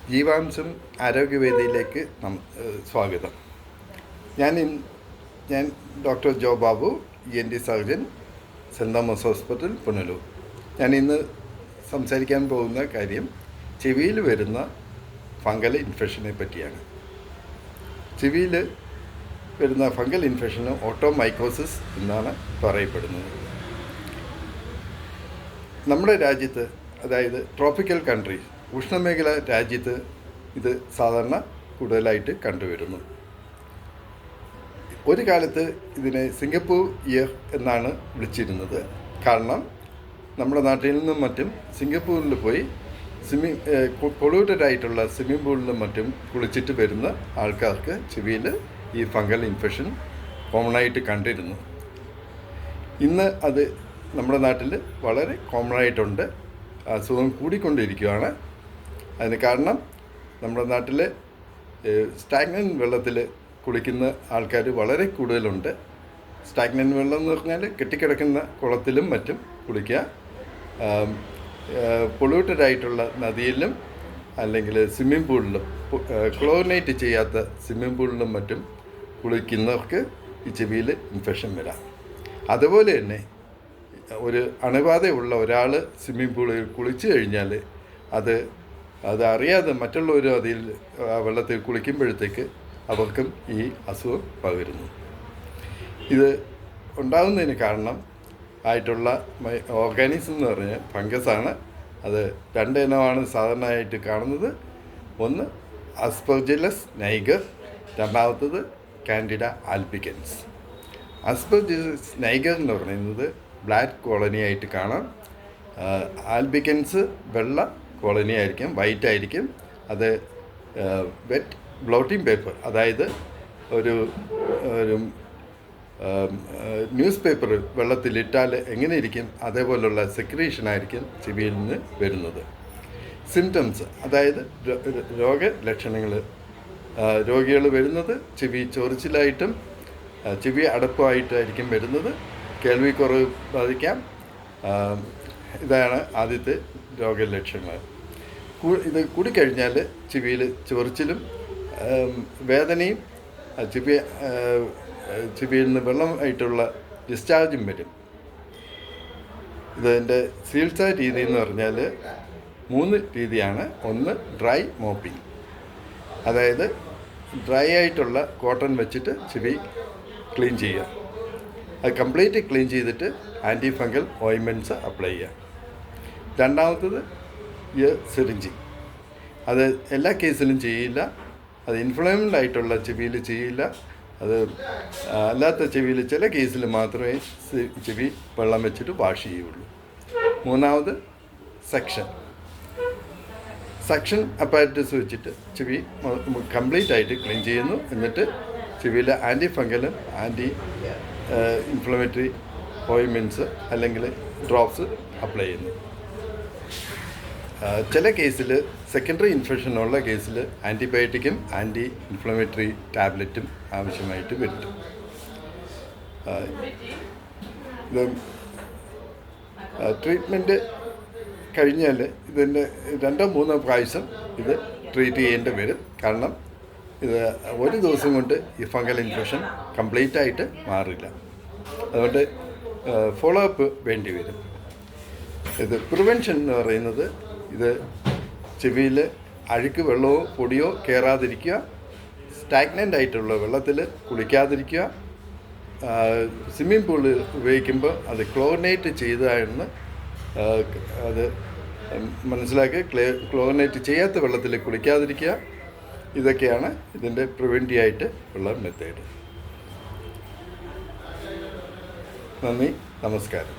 ജീവാംശം ആരോഗ്യവേദിയിലേക്ക് സ്വാഗതം. ഞാൻ doctor Jo Babu, ENT surgeon, saint Thomas hospital, Punalur. ഞാൻ ഇന്ന് സംസാരിക്കാൻ പോകുന്ന കാര്യം ചെവിയിൽ വരുന്ന ഫംഗൽ ഇൻഫെക്ഷനെ പറ്റിയാണ്. ചെവിയിൽ വരുന്ന ഫംഗൽ ഇൻഫെക്ഷന് ഓട്ടോമൈക്കോസിസ് എന്നാണ് പറയപ്പെടുന്നത്. നമ്മുടെ രാജ്യത്ത്, അതായത് ട്രോപ്പിക്കൽ കൺട്രി, ഉഷ്ണമേഖല രാജ്യത്ത് ഇത് സാധാരണ കൂടുതലായിട്ട് കണ്ടുവരുന്നു. ഒരു കാലത്ത് ഇതിനെ സിംഗപ്പൂർ ഇയർ എന്നാണ് വിളിച്ചിരുന്നത്. കാരണം നമ്മുടെ നാട്ടിൽ നിന്നും മറ്റും സിംഗപ്പൂരിൽ പോയി പൊള്യൂട്ടഡ് ആയിട്ടുള്ള സ്വിമ്മിംഗ് പൂളിലും മറ്റും കുളിച്ചിട്ട് വരുന്ന ആൾക്കാർക്ക് ചെവിയിൽ ഈ ഫംഗൽ ഇൻഫെക്ഷൻ കോമൺ ആയിട്ട് കണ്ടിരുന്നു. ഇന്ന് അത് നമ്മുടെ നാട്ടിൽ വളരെ കോമൺ ആയിട്ടുണ്ട്. അസുഖം കൂടിക്കൊണ്ടിരിക്കുകയാണ്. അതിന് കാരണം നമ്മുടെ നാട്ടിൽ സ്റ്റാഗ്നൻ്റ് വെള്ളത്തിൽ കുളിക്കുന്ന ആൾക്കാർ വളരെ കൂടുതലുണ്ട്. സ്റ്റാഗ്നൻ്റ് വെള്ളം എന്ന് പറഞ്ഞാൽ കെട്ടിക്കിടക്കുന്ന കുളത്തിലും മറ്റും കുളിക്കുക. പൊള്യൂട്ടഡ് ആയിട്ടുള്ള നദിയിലും അല്ലെങ്കിൽ സ്വിമ്മിംഗ് പൂളിലും, ക്ലോറിനേറ്റ് ചെയ്യാത്ത സ്വിമ്മിംഗ് പൂളിലും മറ്റും കുളിക്കുന്നവർക്ക് ഈ ചെവിയിൽ ഇൻഫെക്ഷൻ വരാം. അതുപോലെ തന്നെ ഒരു അണുബാധയുള്ള ഒരാൾ സ്വിമ്മിംഗ് പൂളിൽ കുളിച്ചു കഴിഞ്ഞാൽ അത് അറിയാതെ മറ്റുള്ളവരും അതിൽ വെള്ളത്തിൽ കുളിക്കുമ്പോഴത്തേക്ക് അവർക്കും ഈ അസുഖം പകരുന്നു. ഇത് ഉണ്ടാകുന്നതിന് കാരണം ആയിട്ടുള്ള ഓർഗാനിസം എന്ന് പറഞ്ഞാൽ ഫംഗസാണ്. അത് രണ്ട് ഇനമാണ് സാധാരണയായിട്ട് കാണുന്നത്. ഒന്ന് അസ്പെർജില്ലസ് നൈഗർ, രണ്ടാമത്തത് കാൻഡിഡ ആൽബിക്കൻസ്. അസ്പെർജില്ലസ് നൈഗർ എന്ന് പറയുന്നത് ബ്ലാക്ക് കോളനി ആയിട്ട് കാണാം. ആൽബിക്കൻസ് വെള്ള കോളനി ആയിരിക്കും, വൈറ്റ് ആയിരിക്കും. അത് വെറ്റ് ബ്ലോട്ടിംഗ് പേപ്പർ, അതായത് ഒരു ന്യൂസ് പേപ്പർ വെള്ളത്തിലിട്ടാൽ എങ്ങനെ ഇരിക്കും അതേപോലുള്ള സെക്രീഷനായിരിക്കും ചെവിയിൽ നിന്ന് വരുന്നത്. സിംറ്റംസ്, അതായത് രോഗലക്ഷണങ്ങൾ, രോഗികൾ വരുന്നത് ചെവി ചൊറിച്ചിലായിട്ടും ചെവി അടപ്പമായിട്ടായിരിക്കും വരുന്നത്. കേൾവിക്കുറവ് ബാധിക്കാം. ഇതാണ് ആദ്യത്തെ രോഗലക്ഷണങ്ങൾ. ഇത് കൂടിക്കഴിഞ്ഞാൽ ചെവിയിൽ ചൊറിച്ചിലും വേദനയും ചെവിയിൽ നിന്ന് വെള്ളമായിട്ടുള്ള ഡിസ്ചാർജും വരും. ഇതിൻ്റെ ചികിത്സാ രീതി എന്ന് പറഞ്ഞാൽ 3 രീതിയാണ്. ഒന്ന് ഡ്രൈ മോപ്പിംഗ്, അതായത് ഡ്രൈ ആയിട്ടുള്ള കോട്ടൺ വെച്ചിട്ട് ചെവി ക്ലീൻ ചെയ്യുക. അത് കംപ്ലീറ്റ് ക്ലീൻ ചെയ്തിട്ട് ആൻറ്റി ഫംഗൽ ഓയിൻമെൻറ്റ്സ് അപ്ലൈ ചെയ്യുക. രണ്ടാമത്തത് സിറിഞ്ചിങ്. അത് എല്ലാ കേസിലും ചെയ്യില്ല. അത് ഇൻഫ്ലമേറ്റഡ് ആയിട്ടുള്ള ചെവിയിൽ ചെയ്യില്ല. അത് അല്ലാത്ത ചെവിയിൽ ചില കേസിൽ മാത്രമേ ചെവി വെള്ളം വെച്ചിട്ട് വാഷ് ചെയ്യുള്ളൂ. മൂന്നാമത് സക്ഷൻ അപ്പാരറ്റസ് വെച്ചിട്ട് ചെവി കംപ്ലീറ്റ് ആയിട്ട് ക്ലീൻ ചെയ്യുന്നു. എന്നിട്ട് ചെവിയിൽ ആൻറ്റി ഫംഗലും ആൻറ്റി ഇൻഫ്ലമേറ്ററി ഓയിൻമെൻറ്റ്സ് അല്ലെങ്കിൽ ഡ്രോപ്സ് അപ്ലൈ ചെയ്യുന്നു. ചില കേസിൽ സെക്കൻഡറി ഇൻഫെക്ഷനുള്ള കേസിൽ ആൻറ്റിബയോട്ടിക്കും ആൻറ്റി ഇൻഫ്ലമേറ്ററി ടാബ്ലറ്റും ആവശ്യമായിട്ട് വരും. ഇത് ട്രീറ്റ്മെൻറ്റ് കഴിഞ്ഞാൽ ഇതിൻ്റെ 2-3 പ്രാവശ്യം ഇത് ട്രീറ്റ് ചെയ്യേണ്ടി വരും. കാരണം ഇത് ഒരു ദിവസം കൊണ്ട് ഈ ഫംഗൽ ഇൻഫെക്ഷൻ കംപ്ലീറ്റ് ആയിട്ട് മാറില്ല. അതുകൊണ്ട് ഫോളോ അപ്പ് വേണ്ടി വരും. ഇത് പ്രിവെൻഷൻ എന്ന് പറയുന്നത്, ഇത് ചെവിയിൽ അഴുക്ക് വെള്ളമോ പൊടിയോ കയറാതിരിക്കുക, സ്റ്റാഗ്നൻ്റ് ആയിട്ടുള്ള വെള്ളത്തിൽ കുളിക്കാതിരിക്കുക, സ്വിമ്മിംഗ് പൂളിൽ ഉപയോഗിക്കുമ്പോൾ അത് ക്ലോറിനേറ്റ് ചെയ്തതാണെന്ന് അത് മനസ്സിലാക്കി ക്ലോറിനേറ്റ് ചെയ്യാത്ത വെള്ളത്തിൽ കുളിക്കാതിരിക്കുക. ഇതൊക്കെയാണ് ഇതിൻ്റെ പ്രിവെൻറ്റീവ് ആയിട്ട് ഉള്ള മെത്തേഡ്. നന്ദി, നമസ്കാരം.